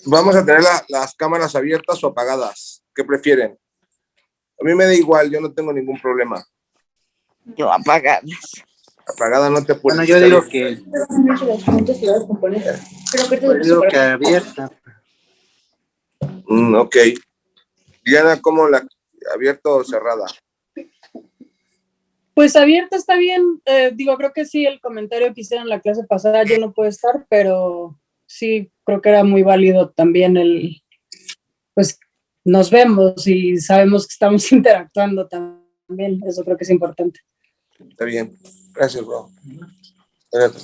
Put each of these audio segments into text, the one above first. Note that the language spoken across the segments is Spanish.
Vamos a tener las cámaras abiertas o apagadas. ¿Qué prefieren? A mí me da igual, yo no tengo ningún problema. Yo apagadas. Apagada no te puedes. Bueno, yo digo que... Yo digo que abierta. Ok. Diana, ¿cómo la abierta o cerrada? Pues abierta está bien. Creo que sí, el comentario que hicieron en la clase pasada, yo no puedo estar, pero sí, creo que era muy válido también pues nos vemos y sabemos que estamos interactuando también. Eso creo que es importante. Está bien. Gracias, bro.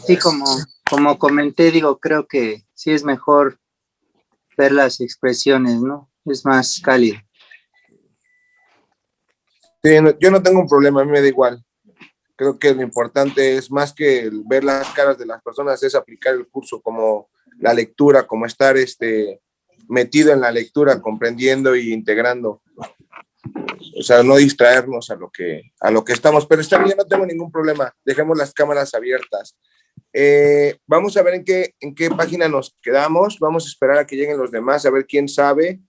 Sí, como comenté, creo que sí es mejor ver las expresiones, ¿no? Es más cálido. Sí, yo no tengo un problema, a mí me da igual. Creo que lo importante es más que ver las caras de las personas, es aplicar el curso como la lectura, como estar metido en la lectura, comprendiendo e integrando. O sea, no distraernos a lo que estamos, pero está bien, no tengo ningún problema. Dejemos las cámaras abiertas. Vamos a ver en qué página nos quedamos. Vamos a esperar a que lleguen los demás, a ver quién sabe.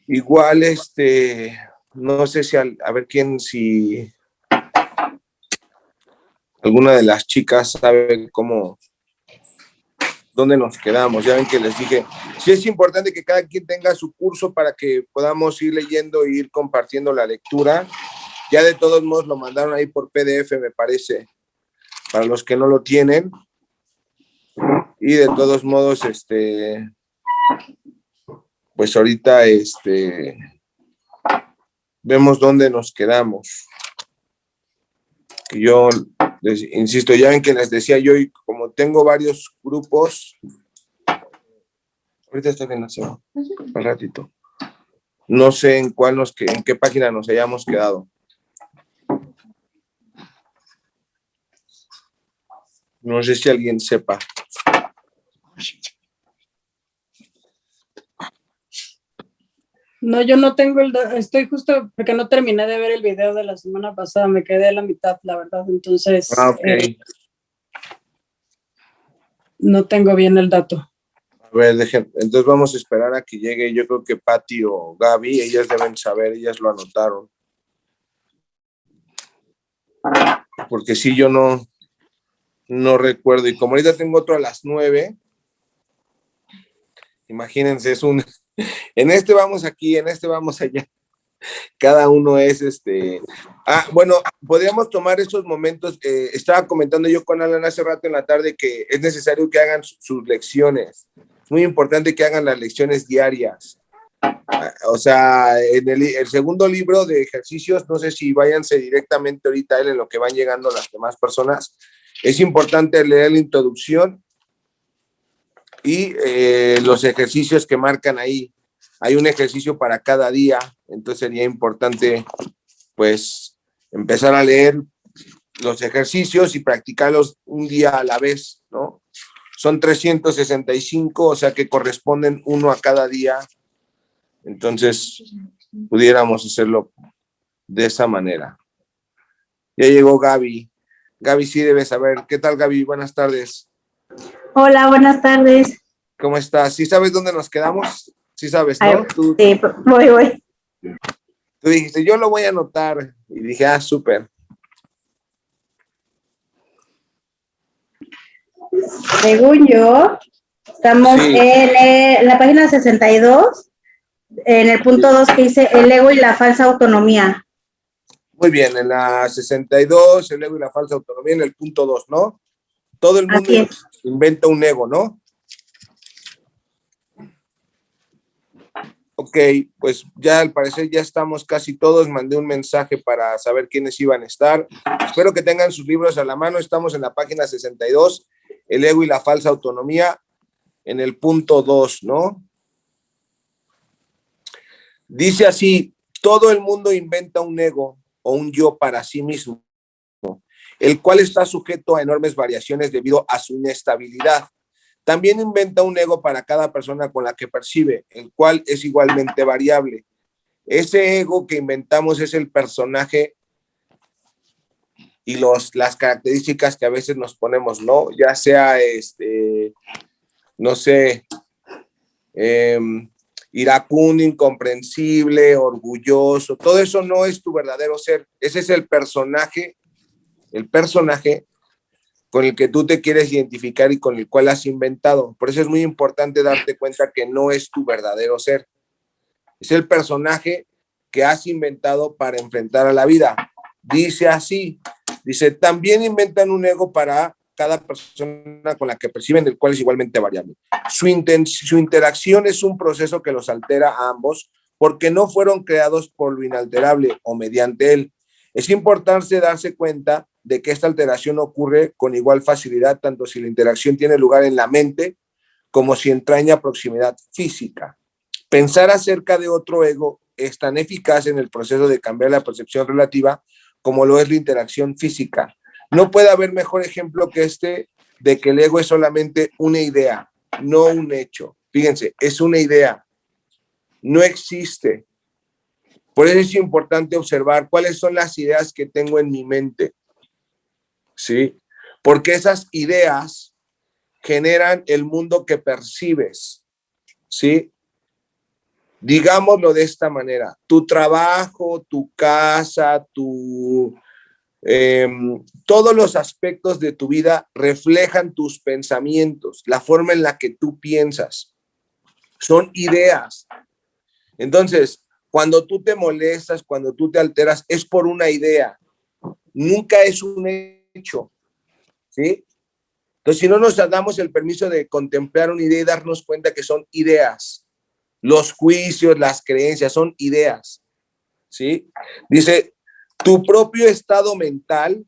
Igual, no sé si, a ver si alguna de las chicas sabe dónde nos quedamos. Ya ven que les dije, sí es importante que cada quien tenga su curso para que podamos ir leyendo e ir compartiendo la lectura. Ya de todos modos lo mandaron ahí por PDF, me parece, para los que no lo tienen. Y de todos modos, pues ahorita, vemos dónde nos quedamos. Yo les insisto, ya ven que les decía yo, y como tengo varios grupos, ahorita estoy en la semana, un ratito. No sé en qué página nos hayamos quedado. No sé si alguien sepa. No, yo no tengo estoy justo porque no terminé de ver el video de la semana pasada, me quedé a la mitad, la verdad, entonces Okay. No tengo bien el dato. A ver, entonces vamos a esperar a que llegue, yo creo que Patti o Gaby, ellas deben saber, ellas lo anotaron. Porque sí, yo no recuerdo, y como ahorita tengo otro a las 9, imagínense, en este vamos aquí, en este vamos allá. Cada uno es bueno, podríamos tomar esos momentos. Estaba comentando yo con Alan hace rato en la tarde que es necesario que hagan sus lecciones. Es muy importante que hagan las lecciones diarias. O sea, en el segundo libro de ejercicios, no sé si váyanse directamente ahorita a él en lo que van llegando las demás personas. Es importante leer la introducción y los ejercicios que marcan ahí. Hay un ejercicio para cada día, entonces sería importante, pues, empezar a leer los ejercicios y practicarlos un día a la vez, ¿no? Son 365, o sea que corresponden uno a cada día. Entonces, pudiéramos hacerlo de esa manera. Ya llegó Gaby. Gaby sí debe saber. ¿Qué tal, Gaby? Buenas tardes. Hola, buenas tardes. ¿Cómo estás? ¿Sí sabes dónde nos quedamos? Sí sabes, ¿no? Ay, sí, voy. Tú dijiste, yo lo voy a anotar. Y dije, súper. Según yo, estamos en la página 62, en el punto 2 que dice el ego y la falsa autonomía. Muy bien, en la 62, el ego y la falsa autonomía, en el punto 2, ¿no? Todo el mundo inventa un ego, ¿no? Ok, pues ya al parecer ya estamos casi todos. Mandé un mensaje para saber quiénes iban a estar. Espero que tengan sus libros a la mano. Estamos en la página 62, el ego y la falsa autonomía, en el punto 2, ¿no? Dice así: todo el mundo inventa un ego o un yo para sí mismo, el cual está sujeto a enormes variaciones debido a su inestabilidad. También inventa un ego para cada persona con la que percibe, el cual es igualmente variable. Ese ego que inventamos es el personaje y las características que a veces nos ponemos, ¿no? Ya sea, no sé, iracundo, incomprensible, orgulloso, todo eso no es tu verdadero ser. Ese es el personaje con el que tú te quieres identificar y con el cual has inventado. Por eso es muy importante darte cuenta que no es tu verdadero ser. Es el personaje que has inventado para enfrentar a la vida. Dice así, dice, también inventan un ego para cada persona con la que perciben, el cual es igualmente variable. Su interacción es un proceso que los altera a ambos porque no fueron creados por lo inalterable o mediante él. Es importante darse cuenta de que esta alteración ocurre con igual facilidad, tanto si la interacción tiene lugar en la mente como si entraña proximidad física. Pensar acerca de otro ego es tan eficaz en el proceso de cambiar la percepción relativa como lo es la interacción física. No puede haber mejor ejemplo que este de que el ego es solamente una idea, no un hecho. Fíjense, es una idea, no existe. Por eso es importante observar cuáles son las ideas que tengo en mi mente, ¿sí? Porque esas ideas generan el mundo que percibes, ¿sí? Digámoslo de esta manera, tu trabajo, tu casa, todos los aspectos de tu vida reflejan tus pensamientos, la forma en la que tú piensas. Son ideas. Entonces, cuando tú te molestas, cuando tú te alteras, es por una idea. Nunca es un hecho, ¿sí? Entonces, si no nos damos el permiso de contemplar una idea y darnos cuenta que son ideas, los juicios, las creencias, son ideas, ¿sí? Dice, tu propio estado mental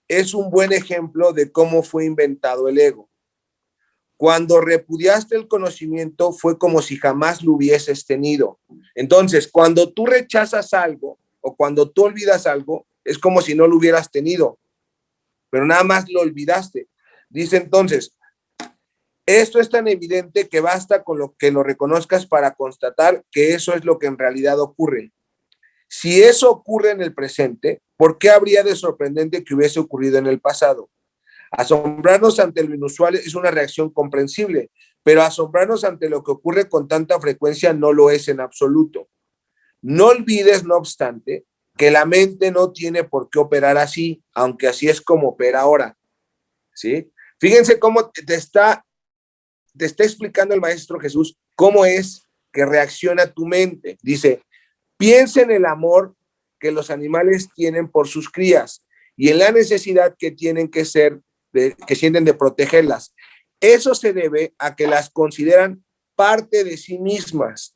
es un buen ejemplo de cómo fue inventado el ego. Cuando repudiaste el conocimiento fue como si jamás lo hubieses tenido. Entonces, cuando tú rechazas algo o cuando tú olvidas algo, es como si no lo hubieras tenido, pero nada más lo olvidaste. Dice entonces, esto es tan evidente que basta con lo que lo reconozcas para constatar que eso es lo que en realidad ocurre. Si eso ocurre en el presente, ¿por qué habría de sorprendente que hubiese ocurrido en el pasado? Asombrarnos ante lo inusual es una reacción comprensible, pero asombrarnos ante lo que ocurre con tanta frecuencia no lo es en absoluto. No olvides, no obstante, que la mente no tiene por qué operar así, aunque así es como opera ahora, ¿sí? Fíjense cómo te está explicando el Maestro Jesús cómo es que reacciona tu mente. Dice, piensa en el amor que los animales tienen por sus crías y en la necesidad que tienen que sienten de protegerlas. Eso se debe a que las consideran parte de sí mismas.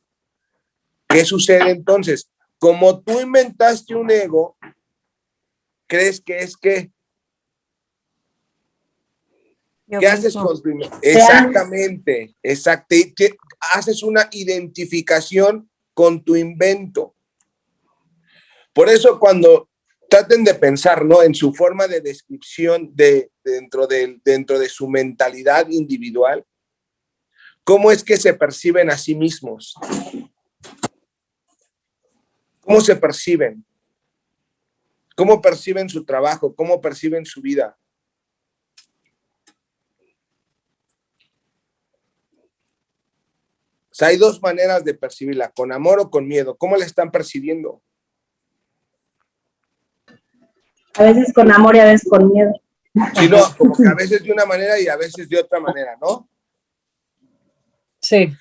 ¿Qué sucede entonces? Como tú inventaste un ego, ¿crees que es qué? ¿Qué haces con tu ego? Exactamente, haces una identificación con tu invento. Por eso cuando traten de pensar, ¿no?, en su forma de descripción dentro de su mentalidad individual, ¿cómo es que se perciben a sí mismos? ¿Cómo se perciben? ¿Cómo perciben su trabajo? ¿Cómo perciben su vida? O sea, hay dos maneras de percibirla, con amor o con miedo. ¿Cómo la están percibiendo? A veces con amor y a veces con miedo. Sí, no, como que a veces de una manera y a veces de otra manera, ¿no? Sí.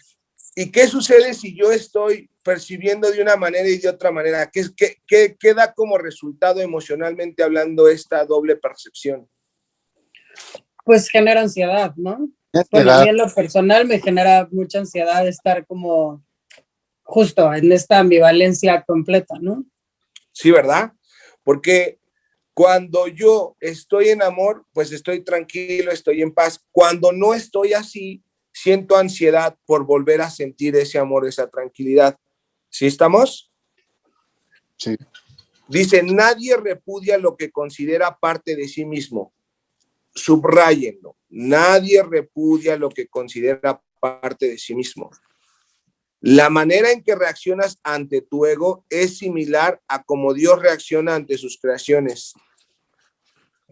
¿Y qué sucede si yo estoy percibiendo de una manera y de otra manera? ¿Qué da como resultado emocionalmente hablando esta doble percepción? Pues genera ansiedad, ¿no? Bueno, a mí en lo personal me genera mucha ansiedad estar como justo en esta ambivalencia completa, ¿no? Sí, ¿verdad? Porque cuando yo estoy en amor, pues estoy tranquilo, estoy en paz. Cuando no estoy así, siento ansiedad por volver a sentir ese amor, esa tranquilidad. ¿Sí estamos? Sí. Dice, nadie repudia lo que considera parte de sí mismo. Subrayenlo. Nadie repudia lo que considera parte de sí mismo. La manera en que reaccionas ante tu ego es similar a cómo Dios reacciona ante sus creaciones.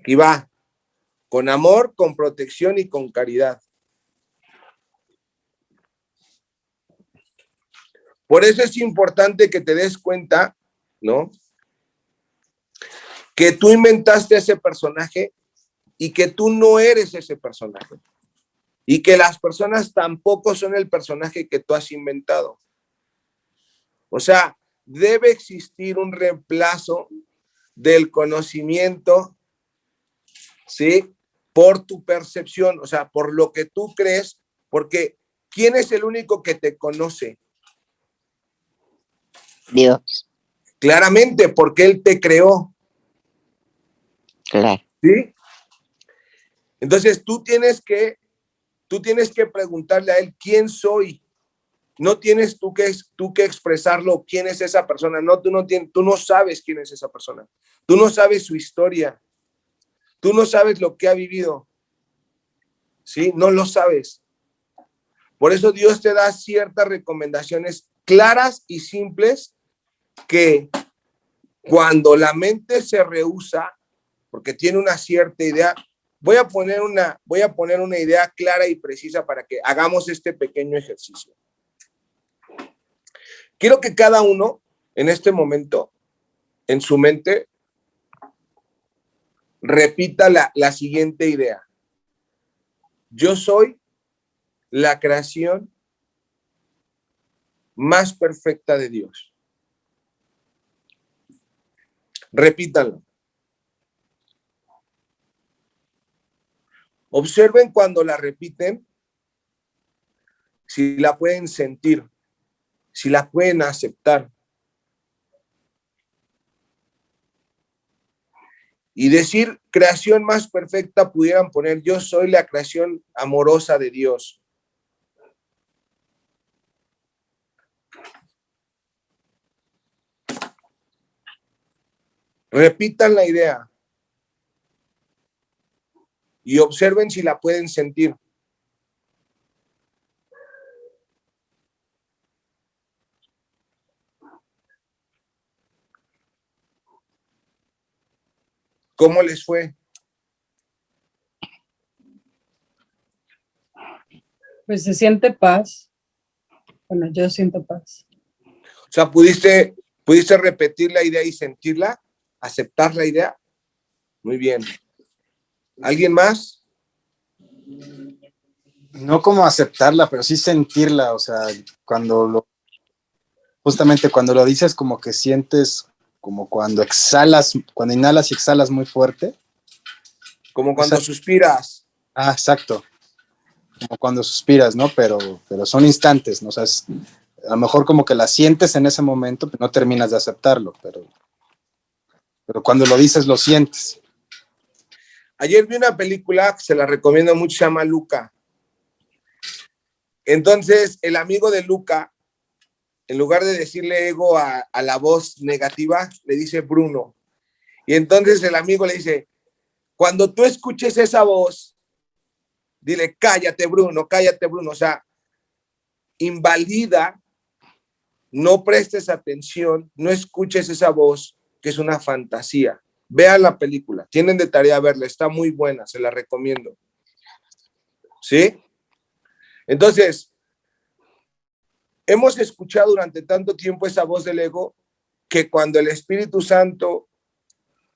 Y va con amor, con protección y con caridad. Por eso es importante que te des cuenta, ¿no? Que tú inventaste ese personaje y que tú no eres ese personaje. Y que las personas tampoco son el personaje que tú has inventado. O sea, debe existir un reemplazo del conocimiento, ¿sí? Por tu percepción, o sea, por lo que tú crees, porque ¿quién es el único que te conoce? Dios, Claramente, porque Él te creó, claro. ¿sí? Entonces tú tienes que preguntarle a Él, ¿quién soy? No tienes tú que expresarlo, quién es esa persona. No, tú no sabes quién es esa persona. Tú no sabes su historia. Tú no sabes lo que ha vivido. ¿Sí? No lo sabes. Por eso Dios te da ciertas recomendaciones claras y simples que cuando la mente se rehúsa, porque tiene una cierta idea, voy a poner una idea clara y precisa para que hagamos este pequeño ejercicio. Quiero que cada uno en este momento, en su mente, repita la siguiente idea. Yo soy la creación más perfecta de Dios. Repítanlo. Observen cuando la repiten, si la pueden sentir, si la pueden aceptar. Y decir creación más perfecta, pudieran poner yo soy la creación amorosa de Dios. Repitan la idea y observen si la pueden sentir. ¿Cómo les fue? Pues se siente paz. Bueno, yo siento paz. O sea, ¿pudiste repetir la idea y sentirla? ¿Aceptar la idea? Muy bien. ¿Alguien más? No como aceptarla, pero sí sentirla, o sea, justamente cuando lo dices, como que sientes como cuando inhalas y exhalas muy fuerte. Como cuando suspiras. Exacto. Como cuando suspiras, ¿no? Pero son instantes, ¿no? O sea, a lo mejor como que la sientes en ese momento, pero no terminas de aceptarlo, pero cuando lo dices, lo sientes. Ayer vi una película que se la recomiendo mucho, se llama Luca. Entonces, el amigo de Luca, en lugar de decirle ego a la voz negativa, le dice Bruno. Y entonces el amigo le dice, cuando tú escuches esa voz, dile, cállate, Bruno, cállate, Bruno. O sea, invalida, no prestes atención, no escuches esa voz, que es una fantasía. Vean la película, tienen de tarea verla, está muy buena, se la recomiendo. ¿Sí? Entonces, hemos escuchado durante tanto tiempo esa voz del ego que cuando el Espíritu Santo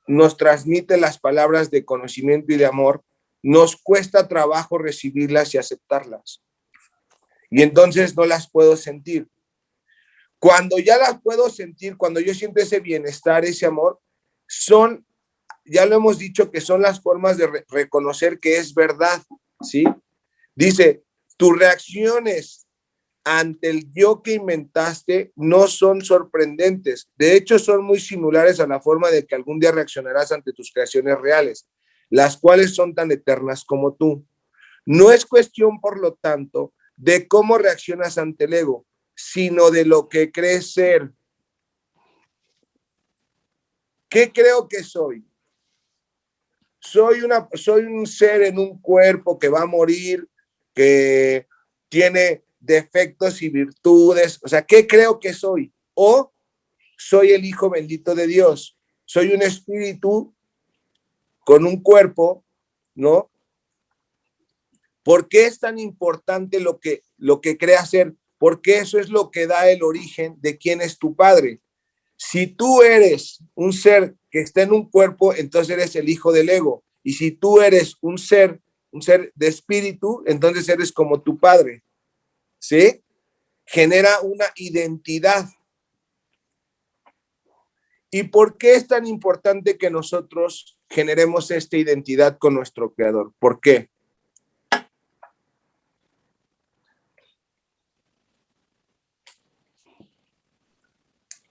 nos transmite las palabras de conocimiento y de amor, nos cuesta trabajo recibirlas y aceptarlas. Y entonces no las puedo sentir. Cuando ya las puedo sentir, cuando yo siento ese bienestar, ese amor, ya lo hemos dicho, que son las formas de reconocer que es verdad, ¿sí? Dice, tus reacciones ante el yo que inventaste no son sorprendentes. De hecho, son muy similares a la forma de que algún día reaccionarás ante tus creaciones reales, las cuales son tan eternas como tú. No es cuestión, por lo tanto, de cómo reaccionas ante el ego, sino de lo que crees ser. ¿Qué creo que soy? Soy un ser en un cuerpo que va a morir, que tiene defectos y virtudes. O sea, ¿qué creo que soy? O soy el hijo bendito de Dios. Soy un espíritu con un cuerpo, ¿no? ¿Por qué es tan importante lo que crea ser? Porque eso es lo que da el origen de quién es tu padre. Si tú eres un ser que está en un cuerpo, entonces eres el hijo del ego. Y si tú eres un ser de espíritu, entonces eres como tu padre. ¿Sí? Genera una identidad. ¿Y por qué es tan importante que nosotros generemos esta identidad con nuestro creador? ¿Por qué?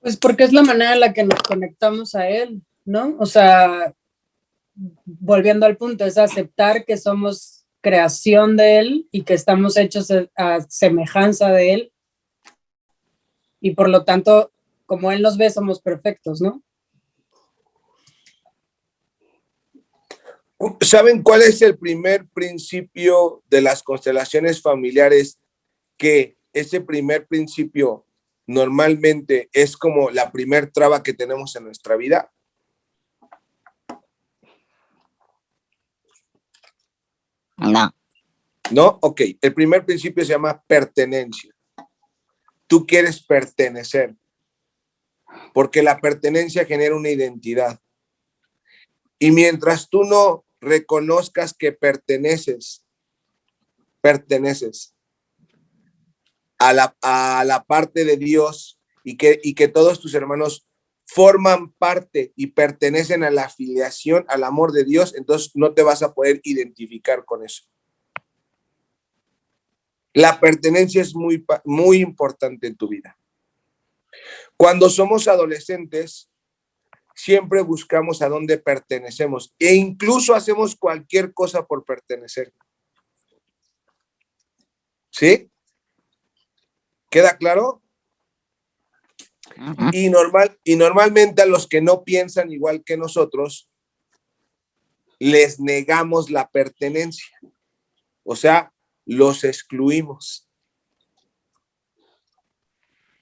Pues porque es la manera en la que nos conectamos a él, ¿no? O sea, volviendo al punto, es aceptar que somos creación de él y que estamos hechos a semejanza de él. Y por lo tanto, como él nos ve, somos perfectos, ¿no? ¿Saben cuál es el primer principio de las constelaciones familiares? Que ese primer principio normalmente es como la primer traba que tenemos en nuestra vida. No. ¿No? Ok, el primer principio se llama pertenencia. Tú quieres pertenecer, porque la pertenencia genera una identidad. Y mientras tú no reconozcas que perteneces a la parte de Dios y que todos tus hermanos forman parte y pertenecen a la afiliación, al amor de Dios, entonces no te vas a poder identificar con eso. La pertenencia es muy, muy importante en tu vida. Cuando somos adolescentes, siempre buscamos a dónde pertenecemos e incluso hacemos cualquier cosa por pertenecer. ¿Sí? ¿Queda claro? Ujú. Y normalmente a los que no piensan igual que nosotros, les negamos la pertenencia. O sea, los excluimos.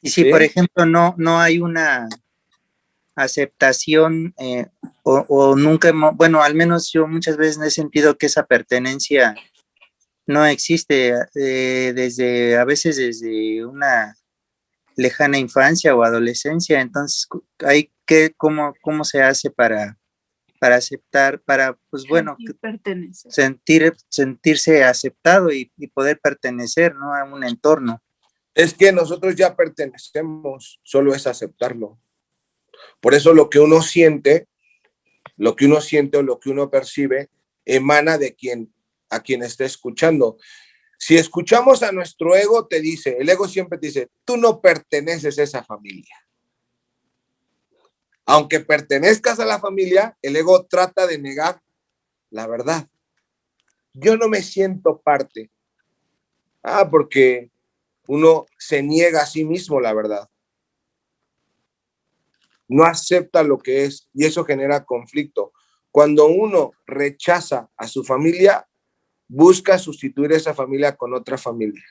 Y si, ¿Sí? por ejemplo, no hay una aceptación o nunca, bueno, al menos yo muchas veces he sentido que esa pertenencia no existe a veces desde una lejana infancia o adolescencia. Entonces, ¿cómo se hace para aceptar, pues bueno, sentirse aceptado y poder pertenecer, ¿no?, a un entorno? Es que nosotros ya pertenecemos, solo es aceptarlo. Por eso lo que uno siente o lo que uno percibe emana de a quien está escuchando. Si escuchamos a nuestro ego, el ego siempre te dice, tú no perteneces a esa familia. Aunque pertenezcas a la familia, el ego trata de negar la verdad. Yo no me siento parte. Porque uno se niega a sí mismo la verdad. No acepta lo que es y eso genera conflicto. Cuando uno rechaza a su familia, busca sustituir esa familia con otra familia.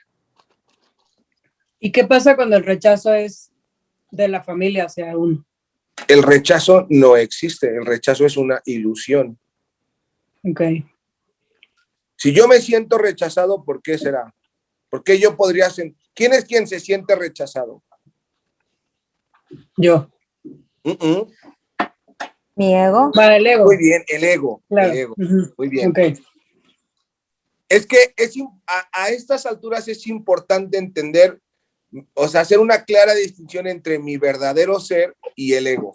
¿Y qué pasa cuando el rechazo es de la familia hacia uno? El rechazo no existe, el rechazo es una ilusión. Ok. Si yo me siento rechazado, ¿por qué será? ¿Por qué yo podría ser? ¿Quién es quien se siente rechazado? Yo. Mi ego. Vale, el ego. Muy bien, el ego. Claro. El ego. Uh-huh. Muy bien. Okay. Es que a estas alturas es importante entender, o sea, hacer una clara distinción entre mi verdadero ser y el ego.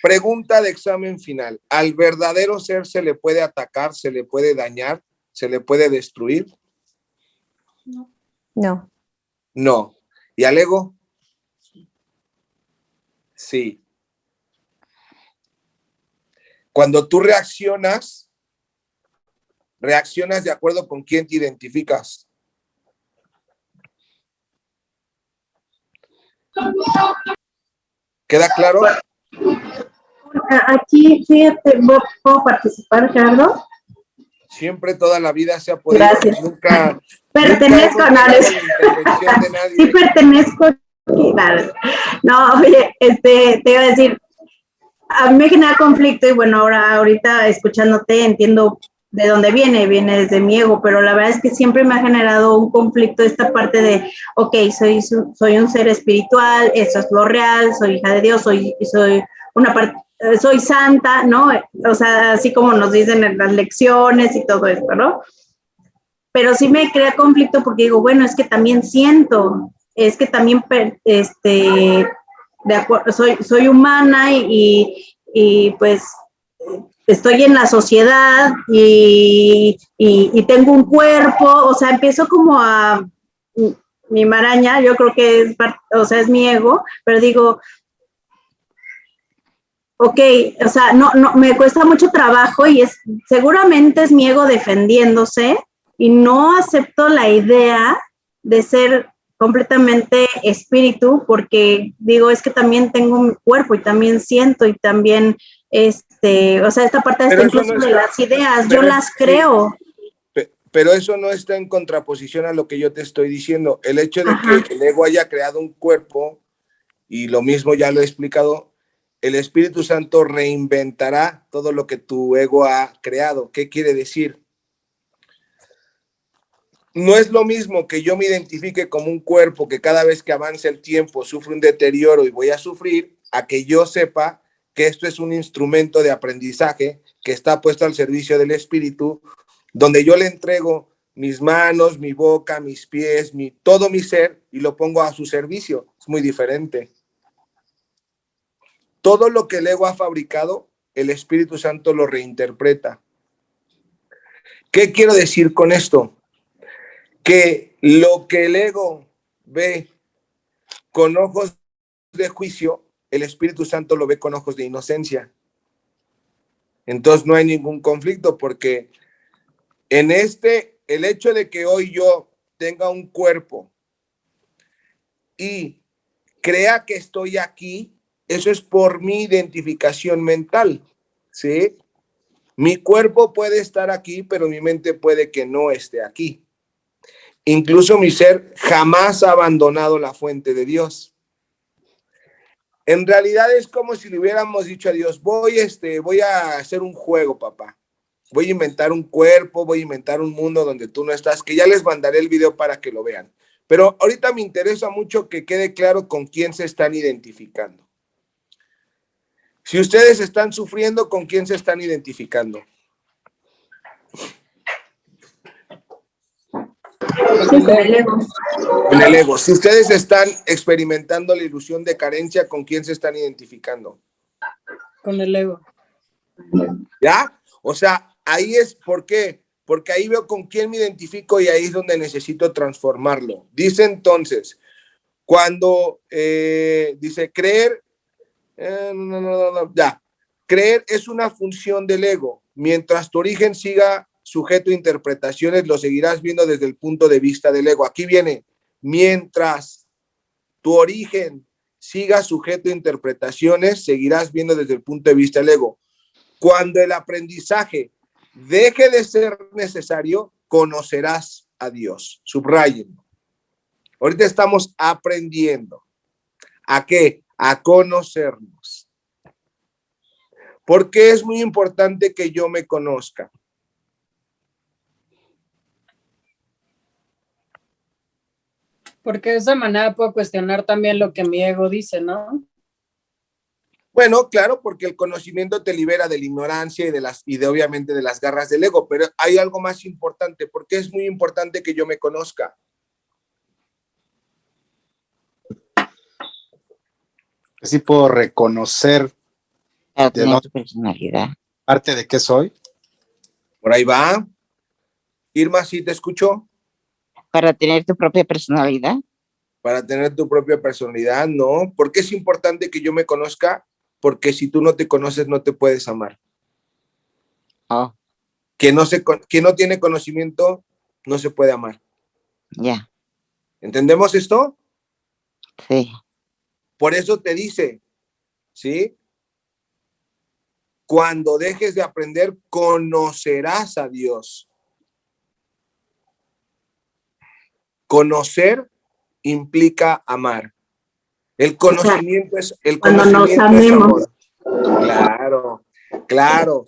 Pregunta de examen final. ¿Al verdadero ser se le puede atacar, se le puede dañar, se le puede destruir? No. No. ¿Y al ego? Sí. Cuando tú reaccionas de acuerdo con quién te identificas. ¿Queda claro? Aquí, fíjate, ¿puedo participar, Gerardo? Siempre, toda la vida se ha podido. Gracias. Nunca Pertenezco a nadie. Sí, pertenezco. Claro. No, oye, te iba a decir, a mí me genera conflicto y bueno, ahorita escuchándote entiendo de dónde viene desde mi ego, pero la verdad es que siempre me ha generado un conflicto esta parte de, ok, soy un ser espiritual, eso es lo real, soy hija de Dios, soy una parte, soy santa, ¿no? O sea, así como nos dicen en las lecciones y todo esto, ¿no? Pero sí me crea conflicto porque digo, bueno, es que también siento, es que también, de acuerdo, soy humana y pues estoy en la sociedad y tengo un cuerpo, o sea, empiezo como a mi maraña, yo creo que es, o sea, es mi ego, pero digo, ok, o sea, no, me cuesta mucho trabajo y seguramente es mi ego defendiéndose y no acepto la idea de ser completamente espíritu porque digo, es que también tengo un cuerpo y también siento y también, o sea, esta parte Pero incluso no de está, las ideas, yo pero las sí, creo. pero eso no está en contraposición a lo que yo te estoy diciendo. El hecho de Ajá. que el ego haya creado un cuerpo, y lo mismo ya lo he explicado, el Espíritu Santo reinventará todo lo que tu ego ha creado. ¿Qué quiere decir? No es lo mismo que yo me identifique como un cuerpo que cada vez que avance el tiempo sufre un deterioro y voy a sufrir, a que yo sepa que esto es un instrumento de aprendizaje que está puesto al servicio del Espíritu, donde yo le entrego mis manos, mi boca, mis pies, todo mi ser y lo pongo a su servicio. Es muy diferente. Todo lo que el ego ha fabricado, el Espíritu Santo lo reinterpreta. ¿Qué quiero decir con esto? Que lo que el ego ve con ojos de juicio, el Espíritu Santo lo ve con ojos de inocencia. Entonces no hay ningún conflicto porque el hecho de que hoy yo tenga un cuerpo y crea que estoy aquí, eso es por mi identificación mental, ¿sí? Mi cuerpo puede estar aquí, pero mi mente puede que no esté aquí. Incluso mi ser jamás ha abandonado la fuente de Dios. En realidad es como si le hubiéramos dicho a Dios, voy a hacer un juego, papá. Voy a inventar un cuerpo, voy a inventar un mundo donde tú no estás, que ya les mandaré el video para que lo vean. Pero ahorita me interesa mucho que quede claro con quién se están identificando. Si ustedes están sufriendo, ¿con quién se están identificando? Sí, con el ego. Con el ego. Si ustedes están experimentando la ilusión de carencia, ¿con quién se están identificando? Con el ego. ¿Ya? O sea, ahí es, ¿por qué? Porque ahí veo con quién me identifico y ahí es donde necesito transformarlo. Dice entonces, cuando dice creer, ya, creer es una función del ego. Mientras tu origen siga sujeto a interpretaciones, lo seguirás viendo desde el punto de vista del ego. Aquí viene, mientras tu origen siga sujeto a interpretaciones, seguirás viendo desde el punto de vista del ego. Cuando el aprendizaje deje de ser necesario, conocerás a Dios. Subrayen. Ahorita estamos aprendiendo. ¿A qué? A conocernos. Porque es muy importante que yo me conozca. Porque de esa manera puedo cuestionar también lo que mi ego dice, ¿no? Bueno, claro, porque el conocimiento te libera de la ignorancia y obviamente de las garras del ego, pero hay algo más importante, porque es muy importante que yo me conozca. Sí puedo reconocer Para de tener dónde tu personalidad. parte de qué soy. Por ahí va. Irma, ¿sí te escucho? Para tener tu propia personalidad. Para tener tu propia personalidad, no. ¿Por qué es importante que yo me conozca? Porque si tú no te conoces, no te puedes amar. Oh, Quien no tiene conocimiento, no se puede amar. ya, ¿Entendemos esto? sí. Por eso te dice, ¿sí? Cuando dejes de aprender, conocerás a Dios. Conocer implica amar. El conocimiento es Cuando nos amemos. amor. Claro. Claro,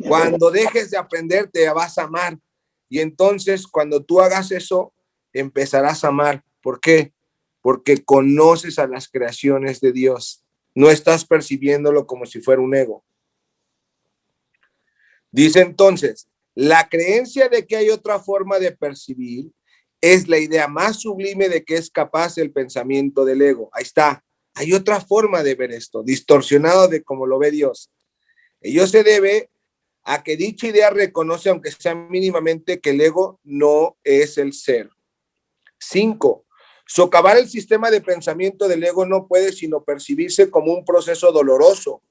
cuando dejes de aprender te vas a amar. Y entonces cuando tú hagas eso, empezarás a amar. ¿Por qué? Porque conoces a las creaciones de Dios. No estás percibiéndolo como si fuera un ego. Dice entonces, la creencia de que hay otra forma de percibir es la idea más sublime de que es capaz el pensamiento del ego. Ahí está. Hay otra forma de ver esto, distorsionado de cómo lo ve Dios. Ello se debe a que dicha idea reconoce, aunque sea mínimamente, que el ego no es el ser. 5. Socavar el sistema de pensamiento del ego no puede sino percibirse como un proceso doloroso,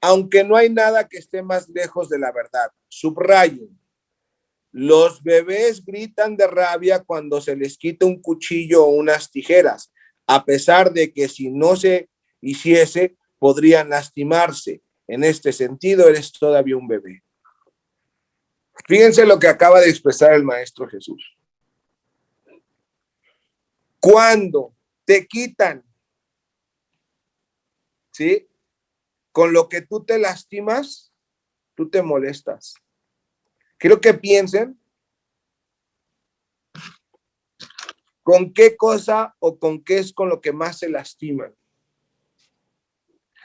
aunque no hay nada que esté más lejos de la verdad. Subrayo. Los bebés gritan de rabia cuando se les quita un cuchillo o unas tijeras, a pesar de que si no se hiciese, podrían lastimarse. En este sentido, eres todavía un bebé. Fíjense lo que acaba de expresar el Maestro Jesús. Cuando te quitan, ¿sí? Con lo que tú te lastimas, tú te molestas. Quiero que piensen con qué cosa o con qué es con lo que más se lastiman.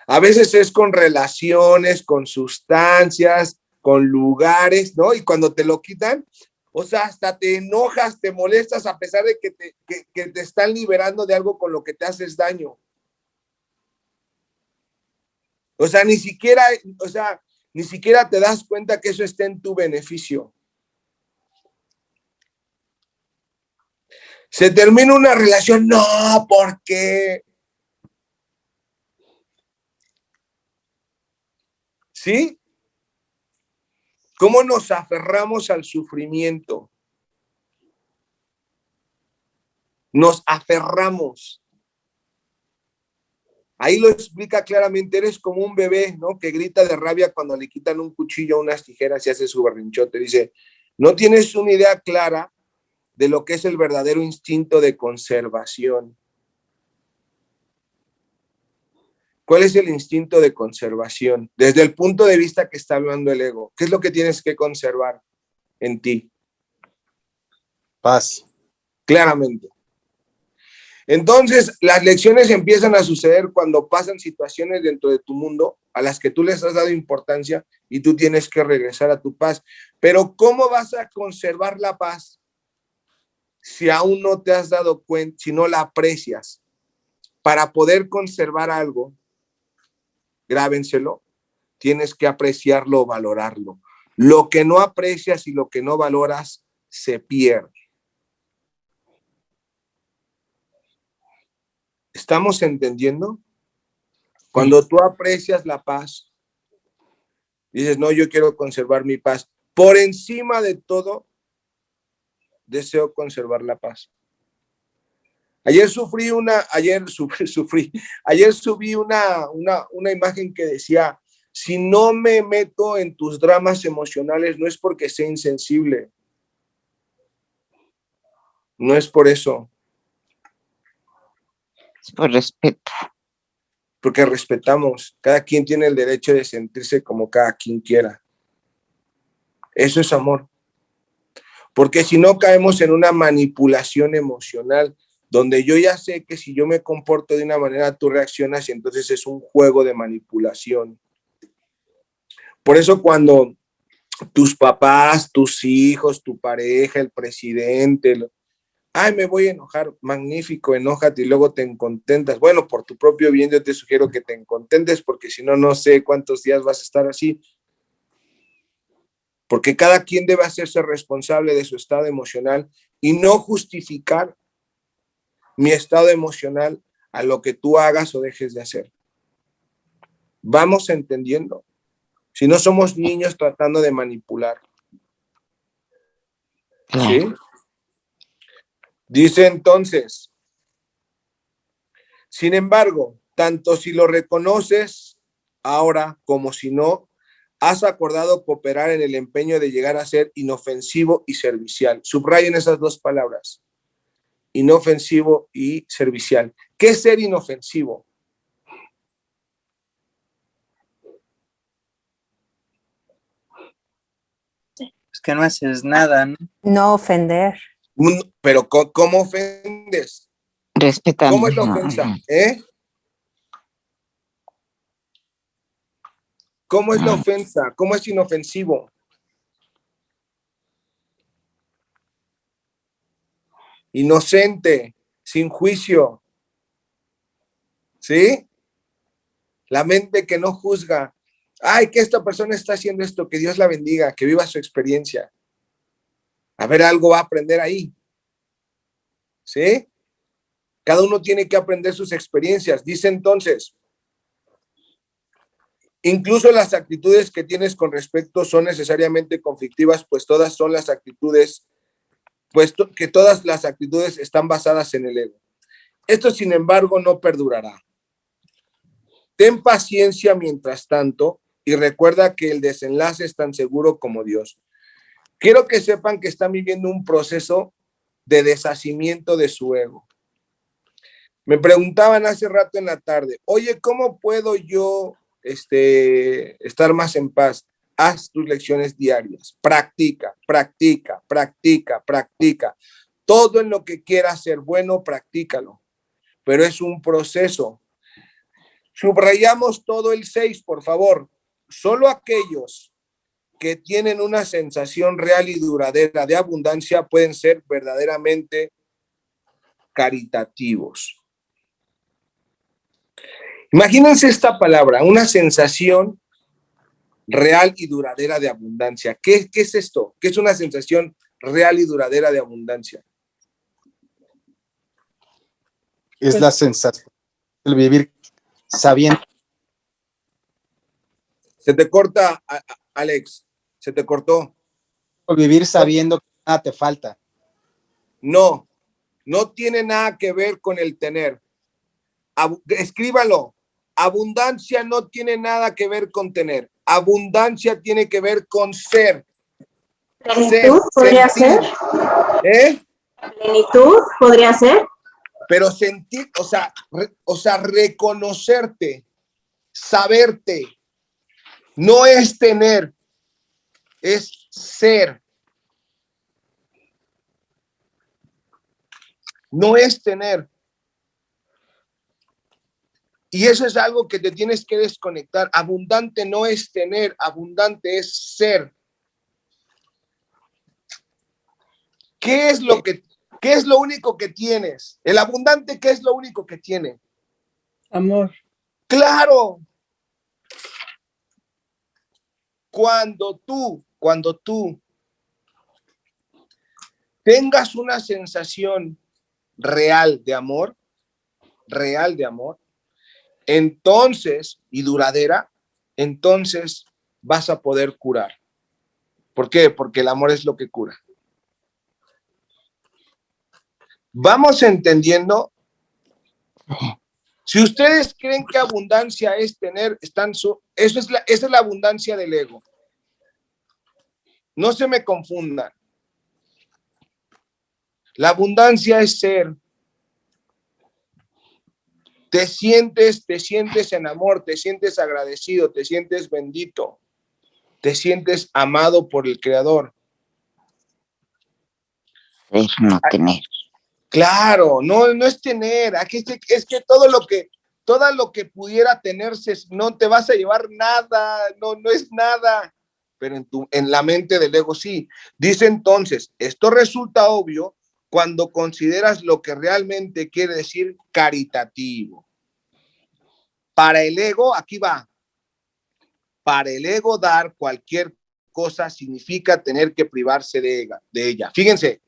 A veces es con relaciones, con sustancias, con lugares, ¿no? Y cuando te lo quitan, o sea, hasta te enojas, te molestas a pesar de que te están liberando de algo con lo que te haces daño. O sea, ni siquiera te das cuenta que eso está en tu beneficio. Se termina una relación, no, ¿por qué? ¿Sí? ¿Cómo nos aferramos al sufrimiento? Nos aferramos. Ahí lo explica claramente, eres como un bebé, ¿no? Que grita de rabia cuando le quitan un cuchillo o unas tijeras y hace su berrinchote. Dice, no tienes una idea clara de lo que es el verdadero instinto de conservación. ¿Cuál es el instinto de conservación? Desde el punto de vista que está hablando el ego, ¿qué es lo que tienes que conservar en ti? Paz. Claramente. Entonces, las lecciones empiezan a suceder cuando pasan situaciones dentro de tu mundo a las que tú les has dado importancia y tú tienes que regresar a tu paz. Pero ¿cómo vas a conservar la paz si aún no te has dado cuenta, si no la aprecias? Para poder conservar algo, grábenselo, tienes que apreciarlo o valorarlo. Lo que no aprecias y lo que no valoras se pierde. ¿Estamos entendiendo? Cuando tú aprecias la paz, dices, no, yo quiero conservar mi paz. Por encima de todo, deseo conservar la paz. Ayer subí una imagen que decía, si no me meto en tus dramas emocionales, no es porque sea insensible. No es por eso. Es por respeto. Porque respetamos. Cada quien tiene el derecho de sentirse como cada quien quiera. Eso es amor. Porque si no caemos en una manipulación emocional, donde yo ya sé que si yo me comporto de una manera, tú reaccionas y entonces es un juego de manipulación. Por eso cuando tus papás, tus hijos, tu pareja, el presidente, ay, me voy a enojar, magnífico, enójate y luego te contentas. Bueno, por tu propio bien yo te sugiero que te contentes porque si no, no sé cuántos días vas a estar así. Porque cada quien debe hacerse responsable de su estado emocional y no justificar mi estado emocional a lo que tú hagas o dejes de hacer. Vamos entendiendo. Si no somos niños tratando de manipular. ¿Sí? Dice entonces, sin embargo, tanto si lo reconoces ahora como si no, has acordado cooperar en el empeño de llegar a ser inofensivo y servicial. Subrayen esas dos palabras. Inofensivo y servicial. ¿Qué es ser inofensivo? Es que no haces nada, ¿no? No ofender. Pero ¿cómo ofendes? Respetando. ¿Cómo es la ofensa? ¿Cómo es la ofensa? ¿Cómo es inofensivo? Inocente, sin juicio. ¿Sí? La mente que no juzga. Ay, que esta persona está haciendo esto, que Dios la bendiga, que viva su experiencia. A ver, algo va a aprender ahí. ¿Sí? Cada uno tiene que aprender sus experiencias. Dice entonces, incluso las actitudes que tienes con respecto son necesariamente conflictivas, pues todas son las actitudes, puesto que todas las actitudes están basadas en el ego. Esto, sin embargo, no perdurará. Ten paciencia mientras tanto y recuerda que el desenlace es tan seguro como Dios. Quiero que sepan que están viviendo un proceso de deshacimiento de su ego. Me preguntaban hace rato en la tarde, oye, ¿cómo puedo yo estar más en paz? Haz tus lecciones diarias, practica, practica, practica, practica. Todo en lo que quieras ser bueno, practícalo. Pero es un proceso. Subrayamos todo el 6, por favor. Solo aquellos que tienen una sensación real y duradera de abundancia pueden ser verdaderamente caritativos. Imagínense esta palabra, una sensación real y duradera de abundancia. ¿Qué es esto? ¿Qué es una sensación real y duradera de abundancia? Es la sensación, el vivir sabiendo. Se te corta, Alex, se te cortó. Vivir sabiendo que nada te falta. No, no tiene nada que ver con el tener. Escríbalo. Abundancia no tiene nada que ver con tener. Abundancia tiene que ver con ser. ¿Plenitud podría ser? ¿Plenitud podría ser? Pero sentir, o sea, reconocerte, saberte, no es tener, es ser. No es tener. Y eso es algo que te tienes que desconectar. Abundante no es tener, abundante es ser. ¿Qué es lo único que tienes? El abundante, ¿qué es lo único que tiene? Amor. Claro. Cuando tú tengas una sensación real de amor, entonces, y duradera, entonces vas a poder curar. ¿Por qué? Porque el amor es lo que cura. ¿Vamos entendiendo? Si ustedes creen que abundancia es tener, esa es la abundancia del ego. No se me confundan. La abundancia es ser. Te sientes en amor, te sientes agradecido, te sientes bendito, te sientes amado por el Creador. Ser, no tener. Claro, no es tener. Aquí es que todo lo que pudiera tenerse, no te vas a llevar nada, no es nada. Pero en la mente del ego sí. Dice entonces, esto resulta obvio cuando consideras lo que realmente quiere decir caritativo. Para el ego, aquí va. Para el ego dar cualquier cosa significa tener que privarse de ella. Fíjense,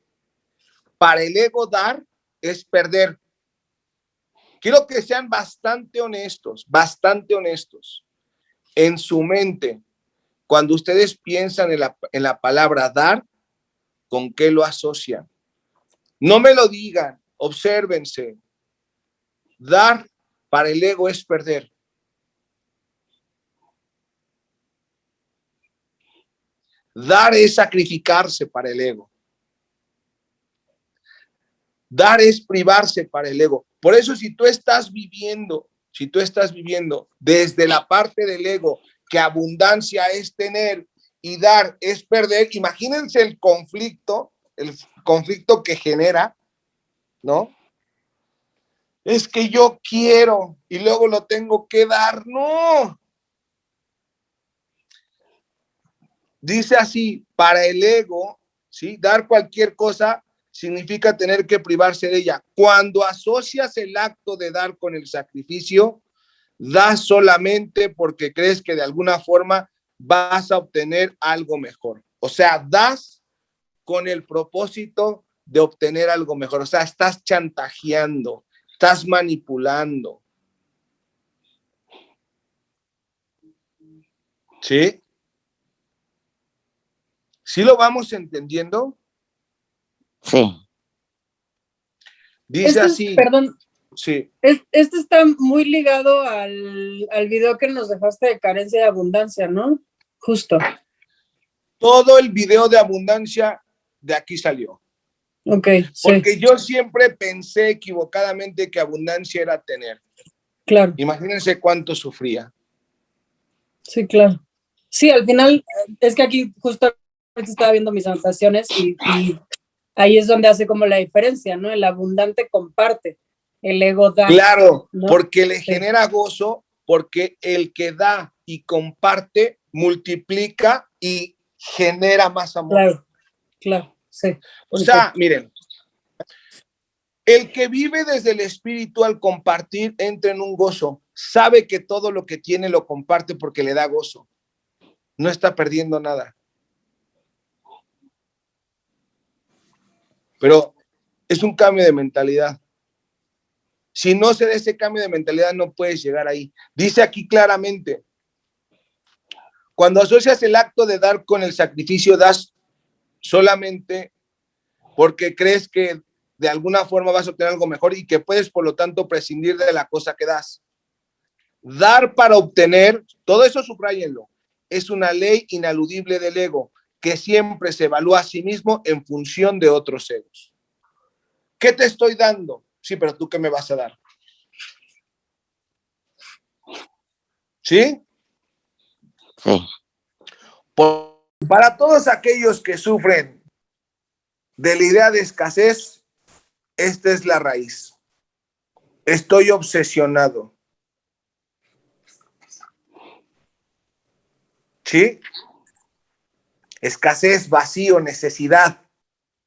para el ego dar es perder. Quiero que sean bastante honestos en su mente. Cuando ustedes piensan en la palabra dar, ¿con qué lo asocian? No me lo digan, obsérvense. Dar para el ego es perder. Dar es sacrificarse para el ego. Dar es privarse para el ego. Por eso si tú estás viviendo desde la parte del ego, que abundancia es tener, y dar es perder, imagínense el conflicto que genera, ¿no? Es que yo quiero y luego lo tengo que dar, no. Dice así, para el ego, ¿sí? Dar cualquier cosa significa tener que privarse de ella. Cuando asocias el acto de dar con el sacrificio, das solamente porque crees que de alguna forma vas a obtener algo mejor. O sea, das con el propósito de obtener algo mejor. O sea, estás chantajeando, estás manipulando. ¿Sí? ¿Sí lo vamos entendiendo? Sí, Dice así. Perdón, Sí. este está muy ligado al video que nos dejaste de carencia de abundancia, ¿no? Justo. Todo el video de abundancia de aquí salió. Ok, sí. Porque yo siempre pensé equivocadamente que abundancia era tener. Claro. Imagínense cuánto sufría. Sí, claro. Sí, al final, es que aquí justo estaba viendo mis anotaciones y ahí es donde hace como la diferencia, ¿no? El abundante comparte, el ego da. Claro, ¿no? porque le Sí. genera gozo, porque el que da y comparte multiplica y genera más amor. Claro, claro, sí. O sea, miren, el que vive desde el espíritu al compartir entra en un gozo, sabe que todo lo que tiene lo comparte porque le da gozo, no está perdiendo nada. Pero es un cambio de mentalidad. Si no se da ese cambio de mentalidad, no puedes llegar ahí. Dice aquí claramente, cuando asocias el acto de dar con el sacrificio, das solamente porque crees que de alguna forma vas a obtener algo mejor y que puedes, por lo tanto, prescindir de la cosa que das. Dar para obtener, todo eso subráyenlo, es una ley inaludible del ego, que siempre se evalúa a sí mismo en función de otros egos. ¿Qué te estoy dando? Sí, pero ¿tú qué me vas a dar? ¿Sí? sí, Para todos aquellos que sufren de la idea de escasez, esta es la raíz. Estoy obsesionado. ¿Sí? Escasez, vacío, necesidad.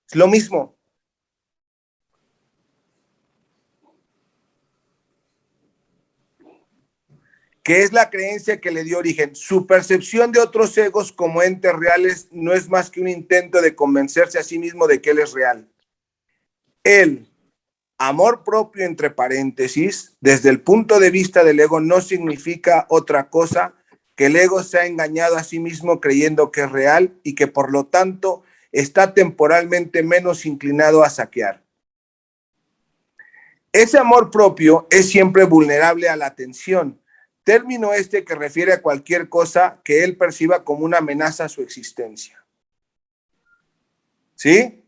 Es lo mismo. Que es la creencia que le dio origen. Su percepción de otros egos como entes reales no es más que un intento de convencerse a sí mismo de que él es real. El amor propio, entre paréntesis, desde el punto de vista del ego, no significa otra cosa que el ego se ha engañado a sí mismo creyendo que es real y que por lo tanto está temporalmente menos inclinado a saquear. Ese amor propio es siempre vulnerable a la atención, término este que refiere a cualquier cosa que él perciba como una amenaza a su existencia. ¿Sí?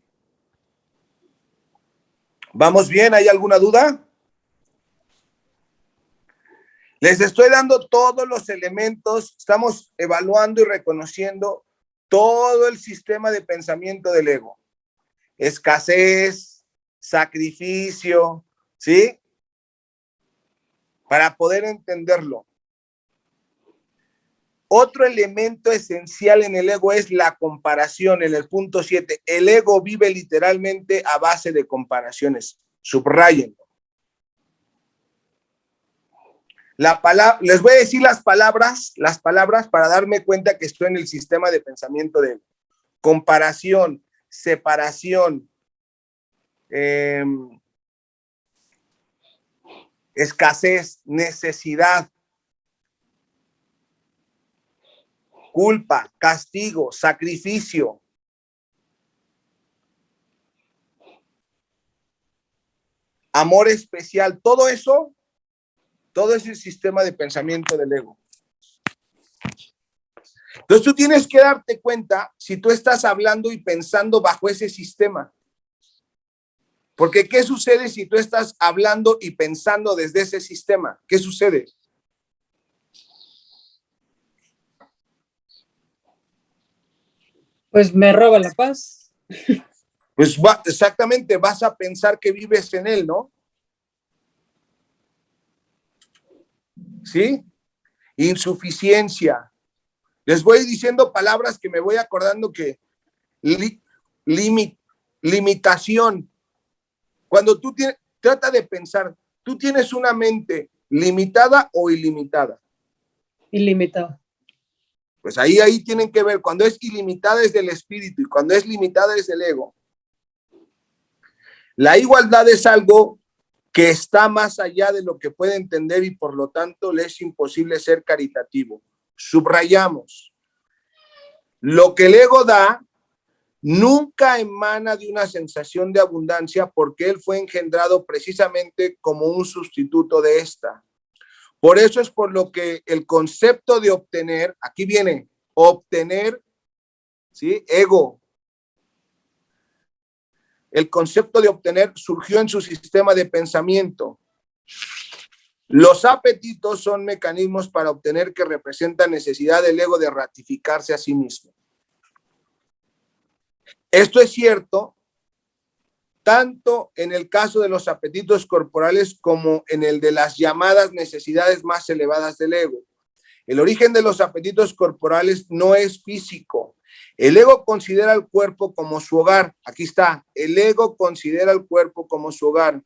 ¿Vamos bien? ¿Hay alguna duda? Les estoy dando todos los elementos, estamos evaluando y reconociendo todo el sistema de pensamiento del ego. Escasez, sacrificio, ¿sí? Para poder entenderlo. Otro elemento esencial en el ego es la comparación, en el punto 7. El ego vive literalmente a base de comparaciones. Subrayenlo. Les voy a decir las palabras para darme cuenta que estoy en el sistema de pensamiento de comparación, separación, escasez, necesidad, culpa, castigo, sacrificio. Amor especial, todo eso, todo ese sistema de pensamiento del ego. Entonces tú tienes que darte cuenta si tú estás hablando y pensando bajo ese sistema. Porque ¿qué sucede si tú estás hablando y pensando desde ese sistema? ¿Qué sucede? Pues me roba la paz. Pues exactamente, vas a pensar que vives en él, ¿no? ¿Sí? Insuficiencia. Les voy diciendo palabras que me voy acordando que limitación. Cuando tú trata de pensar, ¿tú tienes una mente limitada o ilimitada? Ilimitado. Pues ahí tienen que ver, cuando es ilimitada es del espíritu y cuando es limitada es del ego. La igualdad es algo que está más allá de lo que puede entender y por lo tanto le es imposible ser caritativo. Subrayamos, lo que el ego da nunca emana de una sensación de abundancia porque él fue engendrado precisamente como un sustituto de esta. Por eso es por lo que el concepto de obtener, aquí viene, obtener, ¿sí? Ego. El concepto de obtener surgió en su sistema de pensamiento. Los apetitos son mecanismos para obtener que representan necesidad del ego de ratificarse a sí mismo. Esto es cierto tanto en el caso de los apetitos corporales como en el de las llamadas necesidades más elevadas del ego. El origen de los apetitos corporales no es físico. El ego considera el cuerpo como su hogar. Aquí está, el ego considera el cuerpo como su hogar.